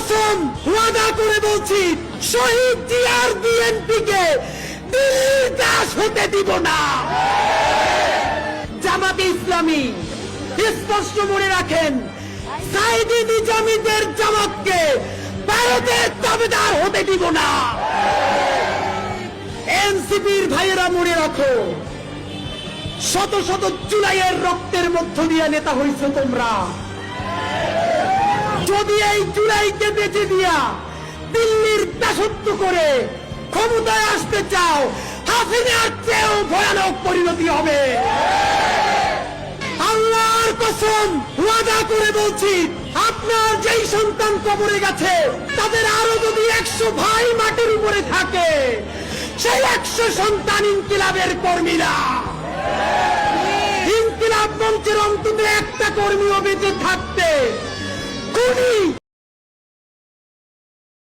কসম ওয়াদা করে বলছি, শহীদ জিয়ার বিএনপিকে দিল্লির দাস হতে দিব না। জামাতে ইসলামী স্পষ্ট মনে রাখেন, সাইদি নিজামীদের জামাতকে ভারতের দাবিদার হতে দিব না। এনসিপির ভাইয়েরা মনে রাখো, শত শত জুলাইয়ের রক্তের মধ্য দিয়ে নেতা হইছো তোমরা। যদি এই জুলাইকে বেঁচে দিয়া দিল্লির দাসত্ব করে ক্ষমতায় আসতে চাও, হাসিনার চেয়েও ভয়ানক পরিণতি হবে। আল্লাহর কসম ওয়াদা করে বলছি, আপনার যেই সন্তান কবরে গেছে, তাদের আরো যদি 100 ভাই মাটির উপরে থাকে, সেই 100 সন্তান ইনকিলাবের কর্মীরা। ইনকিলাব মঞ্চের অন্তত একটা কর্মীও বেঁচে থাকতে খুনি